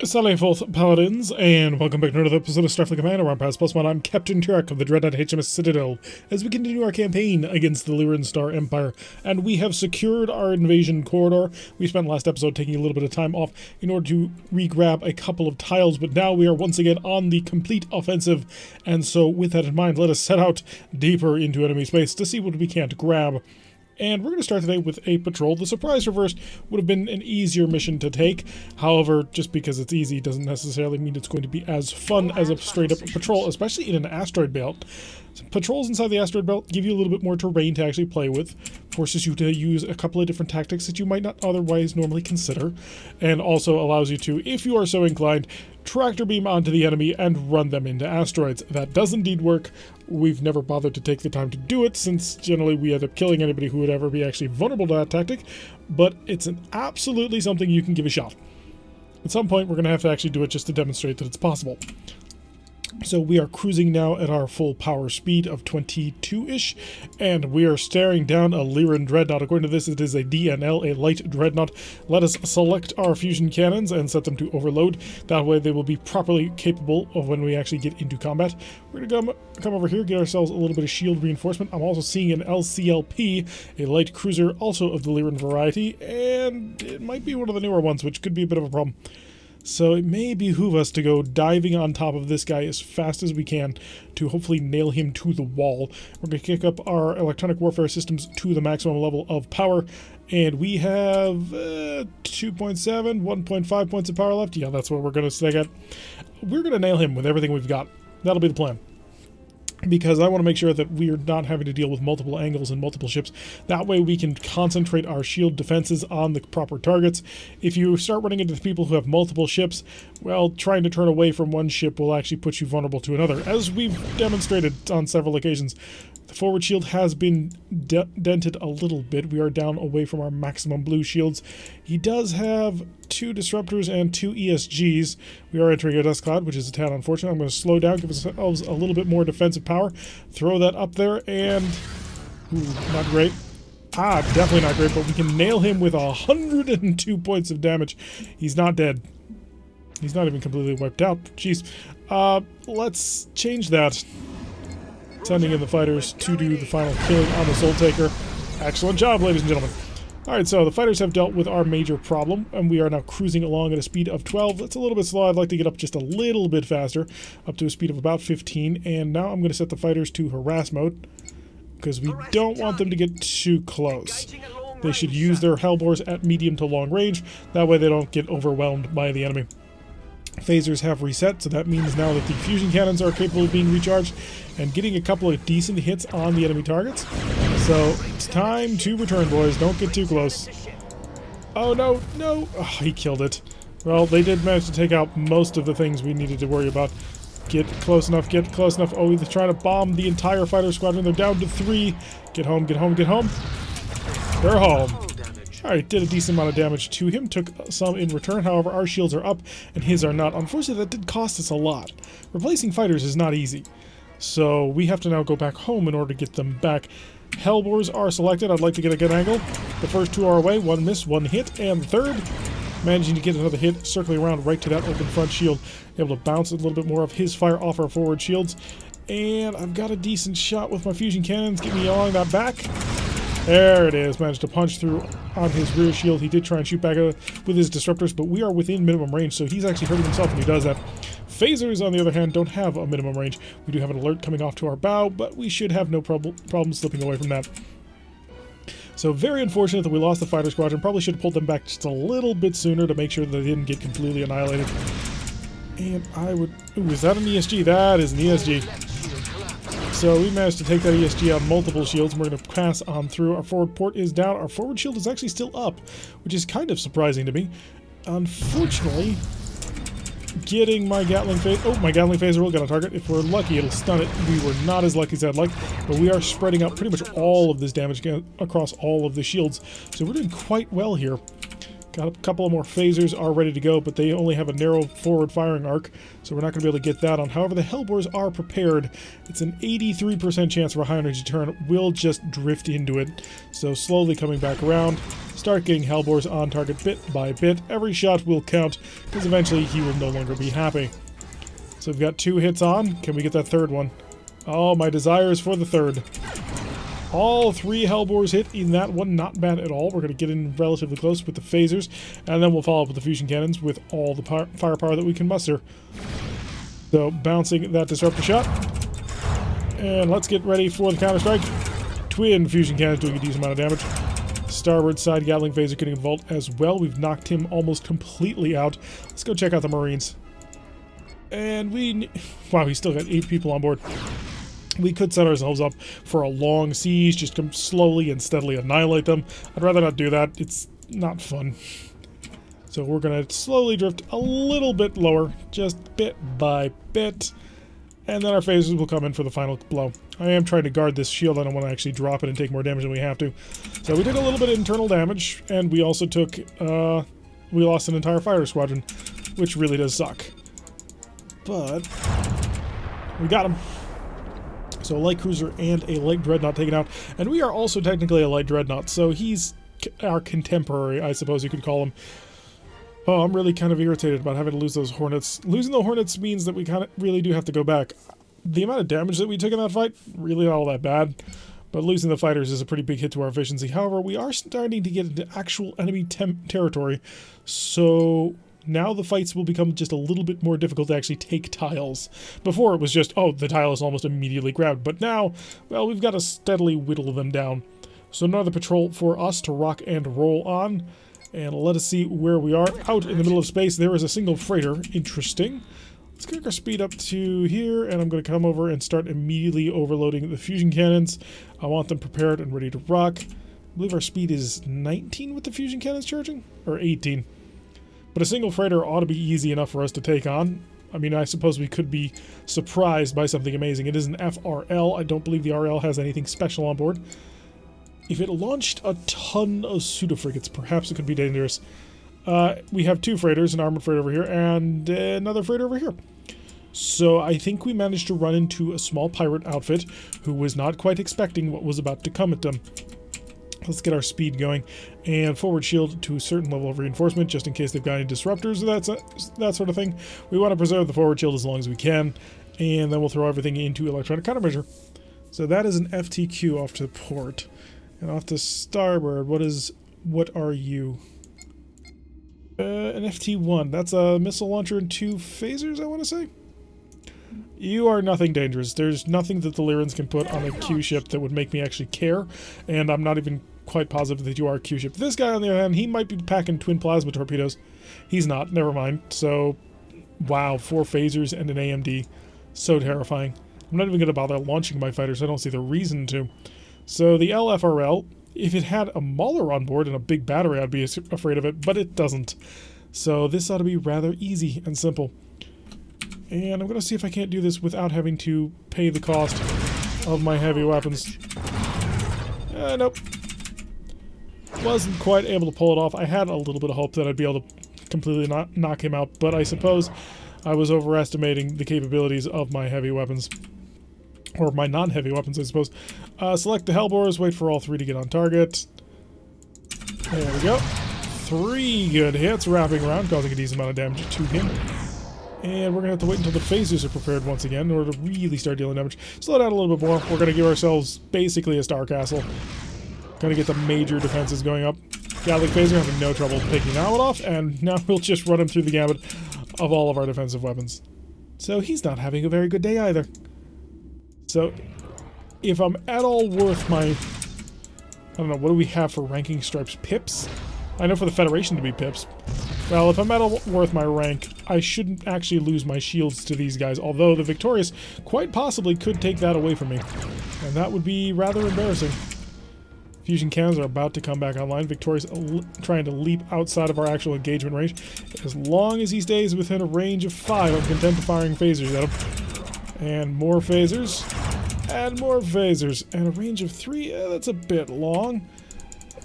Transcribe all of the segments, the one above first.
Salve Forth Paladins, and welcome back to another episode of Starfleet Command, Orion Pirates Plus One. I'm Captain Turek of the Dreadnought HMS Citadel, as we continue our campaign against the Lyran Star Empire, and we have secured our invasion corridor. We spent last episode taking a little bit of time off in order to re-grab a couple of tiles, but now we are once again on the complete offensive, and so with that in mind, let us set out deeper into enemy space to see what we can't grab. And we're going to start today with a patrol. The surprise reverse would have been an easier mission to take. However, just because it's easy doesn't necessarily mean it's going to be as fun as a straight-up patrol, especially in an asteroid belt. Patrols inside the asteroid belt give you a little bit more terrain to actually play with, forces you to use a couple of different tactics that you might not otherwise normally consider, and also allows you to, if you are so inclined, tractor beam onto the enemy and run them into asteroids. That does indeed work. We've never bothered to take the time to do it, since generally we end up killing anybody who would ever be actually vulnerable to that tactic, but it's absolutely something you can give a shot. At some point, we're going to have to actually do it just to demonstrate that it's possible. So we are cruising now at our full power speed of 22-ish, and we are staring down a Lyran Dreadnought. According to this, it is a DNL, a light Dreadnought. Let us select our fusion cannons and set them to overload. That way they will be properly capable of when we actually get into combat. We're going to come over here, get ourselves a little bit of shield reinforcement. I'm also seeing an LCLP, a light cruiser, also of the Lyran variety, and it might be one of the newer ones, which could be a bit of a problem. So it may behoove us to go diving on top of this guy as fast as we can to hopefully nail him to the wall. We're going to kick up our electronic warfare systems to the maximum level of power, and we have 2.7, 1.5 points of power left. Yeah, that's what we're going to stick at. We're going to nail him with everything we've got. That'll be the plan, because I want to make sure that we are not having to deal with multiple angles and multiple ships. That way we can concentrate our shield defenses on the proper targets. If you start running into the people who have multiple ships, well, trying to turn away from one ship will actually put you vulnerable to another, as we've demonstrated on several occasions. The forward shield has been dented a little bit. We are down away from our maximum blue shields. He does have 2 disruptors and 2 ESGs. We are entering a dust cloud, which is a tad unfortunate. I'm going to slow down, give ourselves a little bit more defensive power, throw that up there, and not great. Definitely not great, but we can nail him with 102 points of damage. He's not dead. He's not even completely wiped out. Jeez. Let's change that. Sending in the fighters to do the final killing on the Soul Taker. Excellent job, ladies and gentlemen. Alright, so the fighters have dealt with our major problem, and we are now cruising along at a speed of 12. That's a little bit slow. I'd like to get up just a little bit faster, up to a speed of about 15. And now I'm going to set the fighters to harass mode, because we don't want them to get too close. They should use their hellbores at medium to long range. That way they don't get overwhelmed by the enemy. Phasers have reset, so that means now that the fusion cannons are capable of being recharged and getting a couple of decent hits on the enemy targets. So it's time to return, boys. Don't get too close. Oh, no, no. Oh, he killed it. Well, they did manage to take out most of the things we needed to worry about. Get close enough, get close enough. Oh, they're trying to bomb the entire fighter squadron. They're down to 3. Get home, get home, get home. They're home. Alright, did a decent amount of damage to him, took some in return. However, our shields are up and his are not. Unfortunately, that did cost us a lot. Replacing fighters is not easy, so we have to now go back home in order to get them back. Hellbores are selected. I'd like to get a good angle. The first 2 are away, 1 miss, 1 hit, and the third managing to get another hit, circling around right to that open front shield, able to bounce a little bit more of his fire off our forward shields. And I've got a decent shot with my fusion cannons. Get me along that back. There it is. Managed to punch through on his rear shield. He did try and shoot back with his disruptors, but we are within minimum range, so he's actually hurting himself when he does that. Phasers, on the other hand, don't have a minimum range. We do have an alert coming off to our bow, but we should have no problem slipping away from that. So very unfortunate that we lost the fighter squadron. Probably should have pulled them back just a little bit sooner to make sure that they didn't get completely annihilated. And I would... Ooh, is that an ESG? That is an ESG. So we managed to take that ESG on multiple shields, and we're going to pass on through. Our forward port is down. Our forward shield is actually still up, which is kind of surprising to me. Unfortunately, getting my Gatling phaser... Oh, my Gatling phaser will get on target. If we're lucky, it'll stun it. We were not as lucky as I'd like, but we are spreading out pretty much all of this damage across all of the shields. So we're doing quite well here. Got a couple of more phasers are ready to go, but they only have a narrow forward firing arc, so we're not going to be able to get that on. However, the hellbores are prepared. It's an 83% chance for a high energy turn. We'll just drift into it. So slowly coming back around. start getting Hellbores on target bit by bit. Every shot will count, because eventually he will no longer be happy. So we've got 2 hits on. Can we get that third one? Oh, my desire is for the third. All 3 Hellbores hit in that one, not bad at all. We're going to get in relatively close with the phasers, and then we'll follow up with the fusion cannons with all the firepower that we can muster. So, bouncing that disruptor shot. And let's get ready for the counter-strike. Twin fusion cannons doing a decent amount of damage. Starboard side Gatling phaser getting involved as well. We've knocked him almost completely out. Let's go check out the Marines. And wow, he's still got 8 people on board. We could set ourselves up for a long siege, just come slowly and steadily annihilate them. I'd rather not do that. It's not fun. So we're going to slowly drift a little bit lower, just bit by bit. And then our phasers will come in for the final blow. I am trying to guard this shield. I don't want to actually drop it and take more damage than we have to. So we took a little bit of internal damage, and we also took, we lost an entire fighter squadron, which really does suck. But we got him. So a light cruiser and a light dreadnought taken out. And we are also technically a light dreadnought, so he's our contemporary, I suppose you could call him. Oh, I'm really kind of irritated about having to lose those Hornets. Losing the Hornets means that we kind of really do have to go back. The amount of damage that we took in that fight, really not all that bad. But losing the fighters is a pretty big hit to our efficiency. However, we are starting to get into actual enemy territory. So now the fights will become just a little bit more difficult to actually take tiles. Before it was just, oh, the tile is almost immediately grabbed. But now, well, we've got to steadily whittle them down. So another patrol for us to rock and roll on. And let us see where we are. Out in the middle of space, there is a single freighter. Interesting. Let's kick our speed up to here, and I'm going to come over and start immediately overloading the fusion cannons. I want them prepared and ready to rock. I believe our speed is 19 with the fusion cannons charging? Or 18. But a single freighter ought to be easy enough for us to take on. I mean, I suppose we could be surprised by something amazing. It is an FRL. I don't believe the RL has anything special on board. If it launched a ton of pseudo-frigates, perhaps it could be dangerous. We have 2 freighters, an armored freighter over here, and another freighter over here. So I think we managed to run into a small pirate outfit who was not quite expecting what was about to come at them. Let's get our speed going, and forward shield to a certain level of reinforcement, just in case they've got any disruptors or that sort of thing. We want to preserve the forward shield as long as we can, and then we'll throw everything into electronic countermeasure. So that is an FTQ off to port. And off to starboard, what are you? An FT1. That's a missile launcher and 2 phasers, I want to say. You are nothing dangerous. There's nothing that the Lyrans can put on a Q ship that would make me actually care, and I'm not even quite positive that you are a Q ship. This guy, on the other hand, he might be packing twin plasma torpedoes. He's not. Never mind. So, wow, 4 phasers and an AMD. So terrifying. I'm not even going to bother launching my fighters. I don't see the reason to. So the LFRL, if it had a Mauler on board and a big battery, I'd be afraid of it, but it doesn't. So this ought to be rather easy and simple. And I'm going to see if I can't do this without having to pay the cost of my heavy weapons. Nope. Wasn't quite able to pull it off. I had a little bit of hope that I'd be able to completely knock him out, but I suppose I was overestimating the capabilities of my heavy weapons. Or my non-heavy weapons, I suppose. Select the Hellbores, wait for all 3 to get on target. There we go. 3 good hits, wrapping around, causing a decent amount of damage to him. And we're going to have to wait until the phasers are prepared once again in order to really start dealing damage. Slow down a little bit more. We're going to give ourselves basically a star castle. Going to get the major defenses going up. Gatling phaser having no trouble taking that one off, and now we'll just run him through the gamut of all of our defensive weapons. So he's not having a very good day either. So, if I'm at all worth my, I don't know, what do we have for ranking stripes? Pips? I know for the Federation to be pips. Well, if I'm at all worth my rank, I shouldn't actually lose my shields to these guys, although the Victorious quite possibly could take that away from me. And that would be rather embarrassing. Fusion cannons are about to come back online. Victorious trying to leap outside of our actual engagement range. As long as he stays within a range of 5, I'm content to firing phasers at him. And more phasers. And more phasers. And a range of 3. That's a bit long.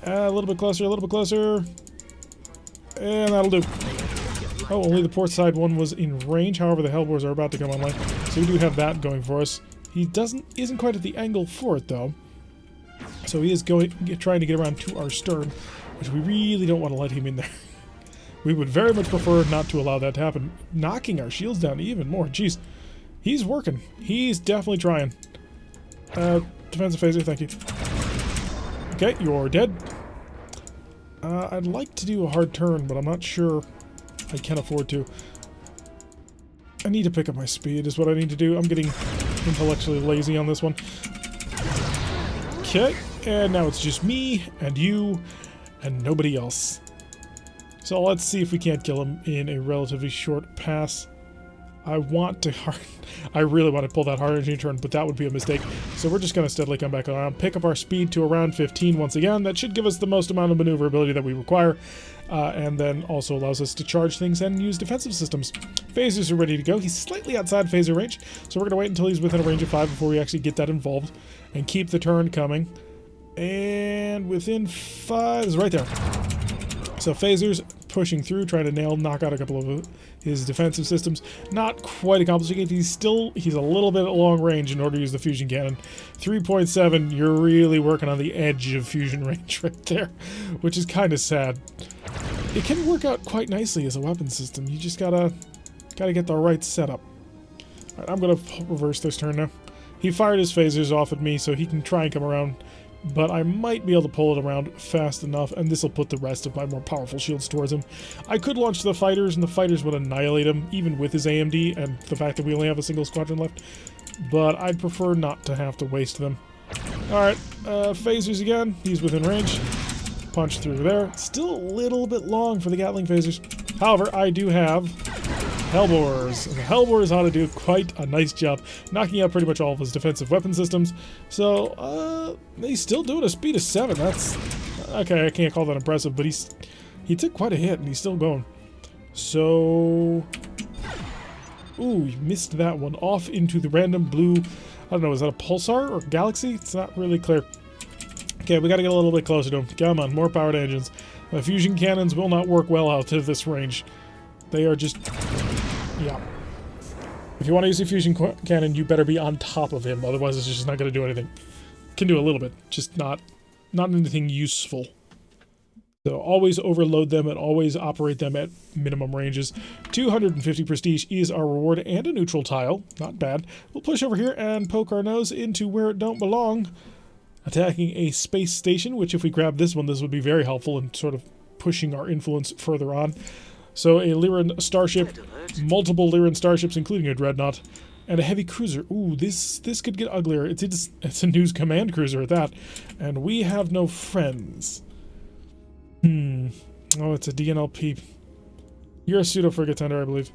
A little bit closer, a little bit closer. And that'll do. Oh, only the port side one was in range. However, the Hellbores are about to come online. So we do have that going for us. He isn't quite at the angle for it, though. So he is trying to get around to our stern. which we really don't want to let him in there. We would very much prefer not to allow that to happen. Knocking our shields down even more. Jeez. He's working. He's definitely trying. Defensive phaser, thank you. Okay, you're dead. I'd like to do a hard turn, but I'm not sure I can afford to. I need to pick up my speed is what I need to do. I'm getting intellectually lazy on this one. Okay, and now it's just me and you and nobody else. So let's see if we can't kill him in a relatively short pass. I really want to pull that hard energy turn, but that would be a mistake. So we're just going to steadily come back around, pick up our speed to around 15 once again. That should give us the most amount of maneuverability that we require, and then also allows us to charge things and use defensive systems. Phasers are ready to go. He's slightly outside phaser range, so we're going to wait until he's within a range of 5 before we actually get that involved, and keep the turn coming. And within 5 is right there. So phasers pushing through, trying to knock out a couple of his defensive systems. Not quite accomplishing it. He's a little bit at long range in order to use the fusion cannon. 3.7, you're really working on the edge of fusion range right there, which is kind of sad. It can work out quite nicely as a weapon system. You just gotta get the right setup. All right, I'm gonna reverse this turn now. He fired his phasers off at me, so he can try and come around, but I might be able to pull it around fast enough, and this will put the rest of my more powerful shields towards him. I could launch the fighters, and the fighters would annihilate him, even with his AMD, and the fact that we only have a single squadron left, but I'd prefer not to have to waste them. Alright, phasers again. He's within range. Punch through there. Still a little bit long for the Gatling phasers. However, I do have Hellbores. And the Hellbores ought to do quite a nice job knocking out pretty much all of his defensive weapon systems. So, he's still doing a speed of 7. That's... okay, I can't call that impressive, but he took quite a hit, and he's still going. So... ooh, he missed that one. Off into the random blue... I don't know, is that a pulsar or galaxy? It's not really clear. Okay, we gotta get a little bit closer to him. Come on, more powered engines. The fusion cannons will not work well out to this range. They are just... yeah. If you want to use a fusion cannon, you better be on top of him, otherwise it's just not going to do anything. Can do a little bit, just not anything useful. So always overload them and always operate them at minimum ranges. 250 prestige is our reward and a neutral tile. Not bad. We'll push over here and poke our nose into where it don't belong. Attacking a space station, which if we grab this one, this would be very helpful in sort of pushing our influence further on. So a Lyran starship, multiple Lyran starships, including a Dreadnought, and a heavy cruiser. Ooh, this could get uglier. It's a news command cruiser at that, and we have no friends. Oh, it's a DNLP. You're a pseudo frigate tender, I believe.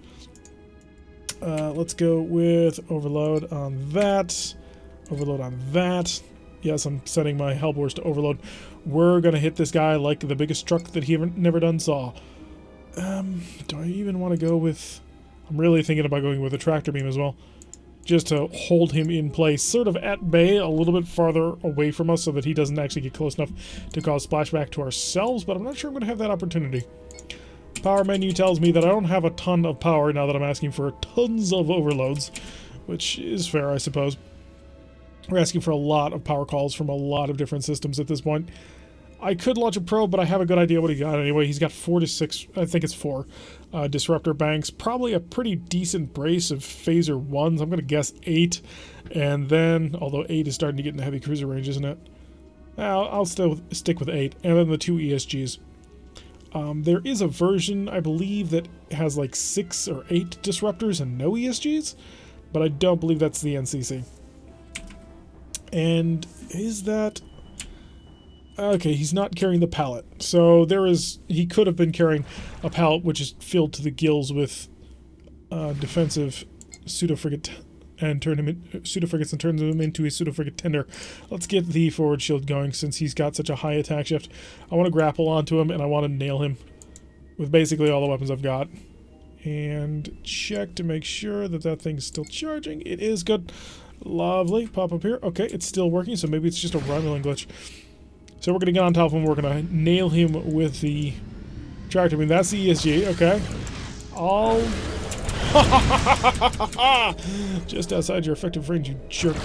Let's go with overload on that. Overload on that. Yes, I'm setting my Hellbores to overload. We're gonna hit this guy like the biggest truck that he never done saw. Do I even want to go with... I'm really thinking about going with a tractor beam as well. Just to hold him in place, sort of at bay, a little bit farther away from us so that he doesn't actually get close enough to cause splashback to ourselves, but I'm not sure I'm going to have that opportunity. Power menu tells me that I don't have a ton of power now that I'm asking for tons of overloads, which is fair, I suppose. We're asking for a lot of power calls from a lot of different systems at this point. I could launch a probe, but I have a good idea what he got anyway. He's got 4 to 6, I think it's 4, disruptor banks. Probably a pretty decent brace of phaser 1s. I'm going to guess 8. And then, although 8 is starting to get in the heavy cruiser range, isn't it? I'll still stick with 8. And then the 2 ESGs. There is a version, I believe, that has like 6 or 8 disruptors and no ESGs. But I don't believe that's the NCC. And is that... okay, he's not carrying the pallet. So he could have been carrying a pallet which is filled to the gills with defensive pseudo-frigate and pseudo-frigates and turns them into a pseudo-frigate tender. Let's get the forward shield going since he's got such a high attack shift. I want to grapple onto him and I want to nail him with basically all the weapons I've got. And check to make sure that that thing's still charging. It is good. Lovely. Pop up here. Okay, it's still working, so maybe it's just a Romulan glitch. So we're going to get on top of him. We're going to nail him with the tractor beam. That's the ESG. Okay. All... just outside your effective range, you jerk.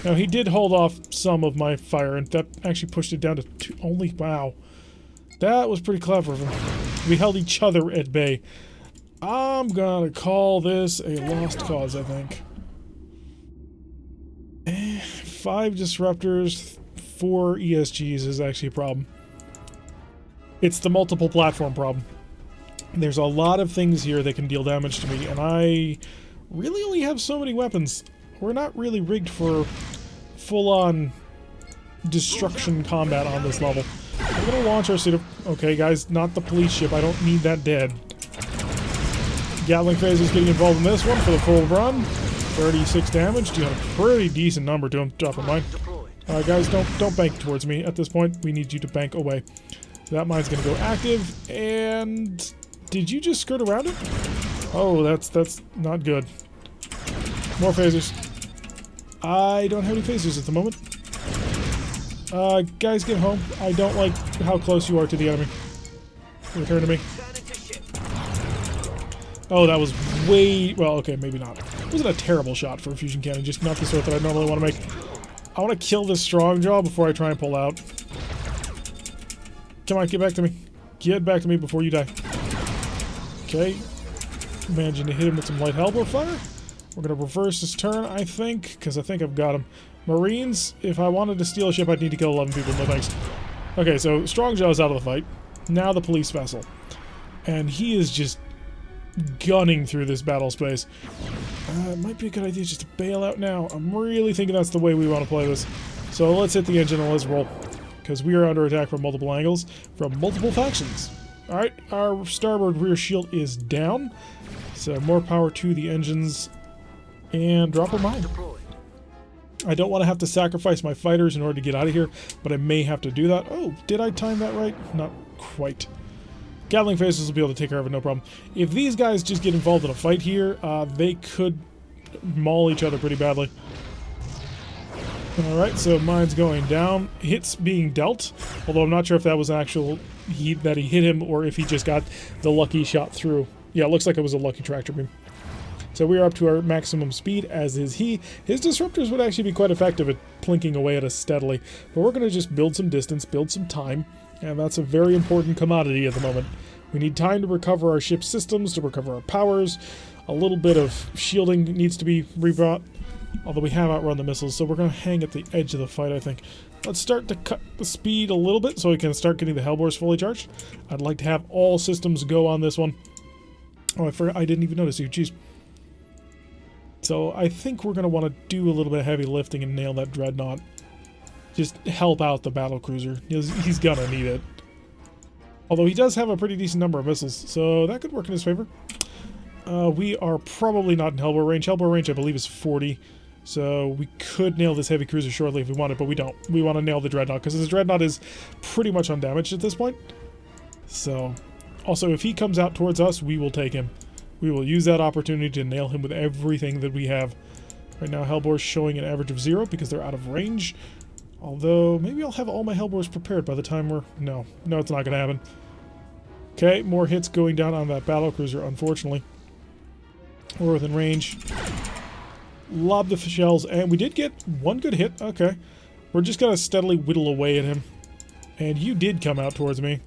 Now, he did hold off some of my fire, and that actually pushed it down to 2 only. Wow. That was pretty clever of him. We held each other at bay. I'm gonna call this a lost cause, I think. 5 disruptors, 4 ESGs is actually a problem. It's the multiple platform problem. There's a lot of things here that can deal damage to me, and I really only have so many weapons. We're not really rigged for full-on destruction combat on this level. We're gonna launch our suit of... Okay, guys, not the police ship. I don't need that dead. Gatling phase is getting involved in this one for the full run. 36 damage, doing a pretty decent number to him. Drop a mine. Guys, don't bank towards me at this point. We need you to bank away. So that mine's gonna go active, and... Did you just skirt around it? Oh, that's not good. More phasers. I don't have any phasers at the moment. Guys, get home. I don't like how close you are to the enemy. Return to me. Oh, that was way... Well, okay, maybe not. It wasn't a terrible shot for a fusion cannon, just not the sort that I normally want to make. I want to kill this strong jaw before I try and pull out. Come on, get back to me. Get back to me before you die. Okay. Managing to hit him with some light hellbore fire. We're going to reverse his turn, I think, because I think I've got him. Marines, if I wanted to steal a ship, I'd need to kill 11 people. No thanks. Okay, so Strongjaw's out of the fight. Now the police vessel. And he is just gunning through this battle space. It might be a good idea just to bail out now. I'm really thinking that's the way we want to play this. So let's hit the engine and let's roll. Because we are under attack from multiple angles, from multiple factions. Alright, our starboard rear shield is down. So more power to the engines. And drop a mine. I don't want to have to sacrifice my fighters in order to get out of here, but I may have to do that. Oh, did I time that right? Not quite. Gatling phases will be able to take care of it, no problem. If these guys just get involved in a fight here, they could maul each other pretty badly. Alright, so mine's going down. Hits being dealt, although I'm not sure if that was actual that he hit him or if he just got the lucky shot through. Yeah, it looks like it was a lucky tractor beam. So we are up to our maximum speed, as is he. His disruptors would actually be quite effective at plinking away at us steadily. But we're going to just build some distance, build some time, and that's a very important commodity at the moment. We need time to recover our ship's systems, to recover our powers. A little bit of shielding needs to be rebrought, although we have outrun the missiles, so we're going to hang at the edge of the fight, I think. Let's start to cut the speed a little bit so we can start getting the Hellbores fully charged. I'd like to have all systems go on this one. Oh, I forgot, I didn't even notice you, jeez. So I think we're going to want to do a little bit of heavy lifting and nail that Dreadnought. Just help out the battlecruiser. He's going to need it. Although he does have a pretty decent number of missiles, so that could work in his favor. We are probably not in Hellbore range. Hellbore range, I believe, is 40. So we could nail this heavy cruiser shortly if we wanted, but we don't. We want to nail the Dreadnought, because this Dreadnought is pretty much undamaged at this point. So, also, if he comes out towards us, we will take him. We will use that opportunity to nail him with everything that we have. Right now, Hellbore's showing an average of 0 because they're out of range. Although, maybe I'll have all my Hellbores prepared by the time we're... No, it's not going to happen. Okay, more hits going down on that battlecruiser, unfortunately. We're within range. Lob the shells, and we did get one good hit. Okay. We're just going to steadily whittle away at him. And you did come out towards me.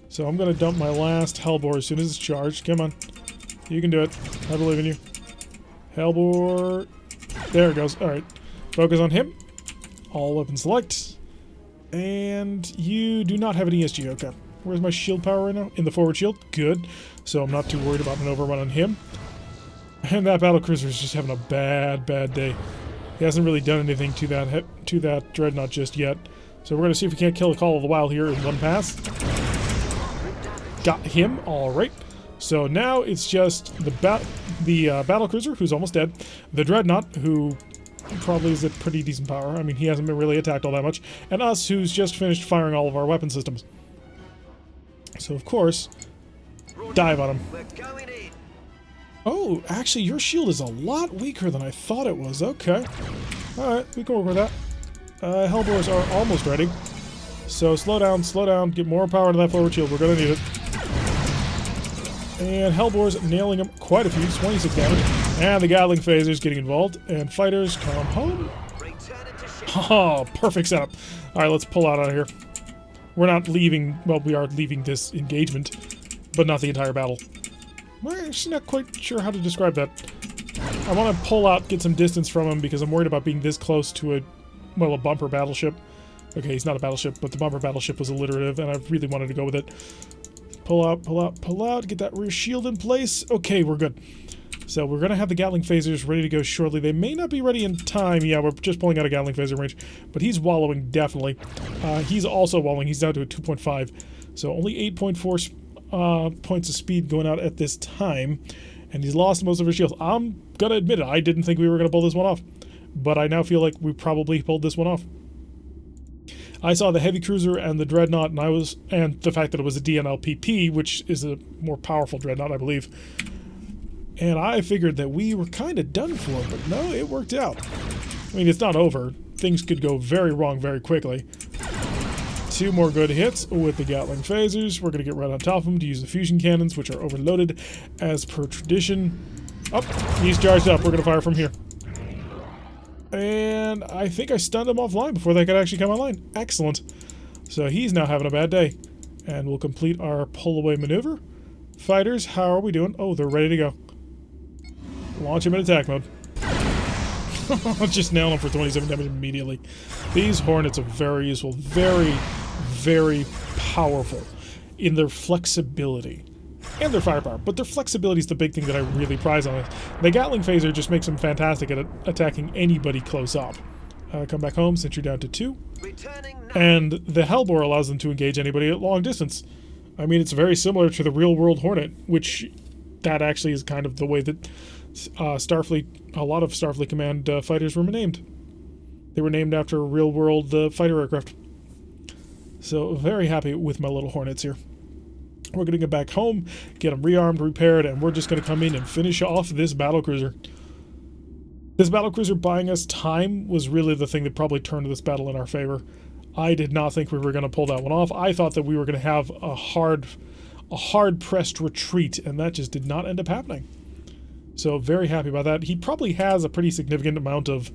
So I'm going to dump my last Hellbore as soon as it's charged. Come on. You can do it. I believe in you. Hellbore. There it goes. Alright. Focus on him. All weapons select. And you do not have an ESG. Okay. Where's my shield power right now? In the forward shield. Good. So I'm not too worried about an overrun on him. And that battlecruiser is just having a bad day. He hasn't really done anything to that Dreadnought just yet. So we're going to see if we can't kill the Call of the Wild here in one pass. Got him. Alright. So now it's just the battlecruiser, who's almost dead, the Dreadnought, who probably is at pretty decent power. I mean, he hasn't been really attacked all that much, and us, who's just finished firing all of our weapon systems. So, of course, dive on him. Oh, actually, your shield is a lot weaker than I thought it was. Okay. Alright, we can work with that. Hellbores are almost ready. So, slow down, get more power to that forward shield. We're going to need it. And Hellbore's nailing him quite a few, 26 damage. And the Gatling phasers getting involved. And fighters come home. Oh, perfect setup. Alright, let's pull out of here. We're not leaving, well, we are leaving this engagement, but not the entire battle. I'm actually not quite sure how to describe that. I want to pull out, get some distance from him, because I'm worried about being this close to a bumper battleship. Okay, he's not a battleship, but the bumper battleship was alliterative, and I really wanted to go with it. Pull out, pull out, pull out, get that rear shield in place. Okay, we're good. So we're going to have the Gatling phasers ready to go shortly. They may not be ready in time. Yeah, we're just pulling out a Gatling phaser range, but he's wallowing, definitely. He's also wallowing. He's down to a 2.5, so only 8.4 points of speed going out at this time, and he's lost most of his shields. I'm going to admit it. I didn't think we were going to pull this one off, but I now feel like we probably pulled this one off. I saw the heavy cruiser and the Dreadnought, and the fact that it was a DNLPP, which is a more powerful Dreadnought, I believe. And I figured that we were kind of done for, but no, it worked out. I mean, it's not over. Things could go very wrong very quickly. 2 more good hits with the Gatling phasers. We're going to get right on top of them to use the fusion cannons, which are overloaded as per tradition. Oh, he's charged up. We're going to fire from here. And I think I stunned him offline before they could actually come online. Excellent. So he's now having a bad day. And we'll complete our pull-away maneuver. Fighters, how are we doing? Oh, they're ready to go. Launch him in attack mode. Just nail him for 27 damage immediately. These Hornets are very useful. Very, very powerful in their flexibility. And their firepower. But their flexibility is the big thing that I really prize on it. The Gatling phaser just makes them fantastic at attacking anybody close up. Come back home, since you're down to 2. And the Hellbore allows them to engage anybody at long distance. I mean, it's very similar to the real-world Hornet, which that actually is kind of the way that Starfleet, a lot of Starfleet Command fighters were named. They were named after real-world fighter aircraft. So, very happy with my little Hornets here. We're going to get back home, get them rearmed, repaired, and we're just going to come in and finish off this battlecruiser. This battlecruiser buying us time was really the thing that probably turned this battle in our favor. I did not think we were going to pull that one off. I thought that we were going to have a hard-pressed retreat, and that just did not end up happening. So very happy about that. He probably has a pretty significant amount of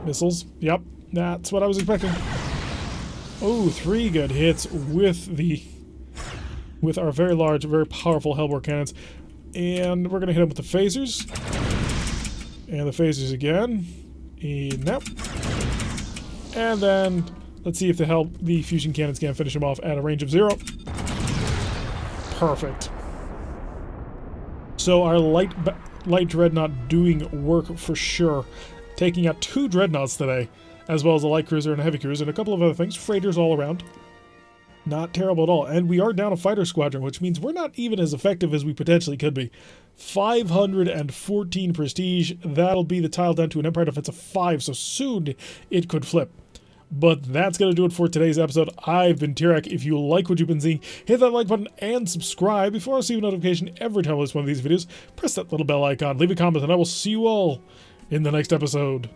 missiles. Yep, that's what I was expecting. Oh, 3 good hits with our very large, very powerful Hellbore cannons. And we're going to hit him with the phasers. And the phasers again. And nope. And then, let's see if the fusion cannons can finish him off at a range of 0. Perfect. So our light Dreadnought doing work for sure. Taking out 2 Dreadnoughts today, as well as a light cruiser and a heavy cruiser, and a couple of other things. Freighters all around. Not terrible at all. And we are down a fighter squadron, which means we're not even as effective as we potentially could be. 514 prestige. That'll be the tile down to an Empire Defense of 5, so soon it could flip. But that's going to do it for today's episode. I've been Tirek. If you like what you've been seeing, hit that like button and subscribe. Before I receive a notification every time I post one of these videos, press that little bell icon, leave a comment, and I will see you all in the next episode.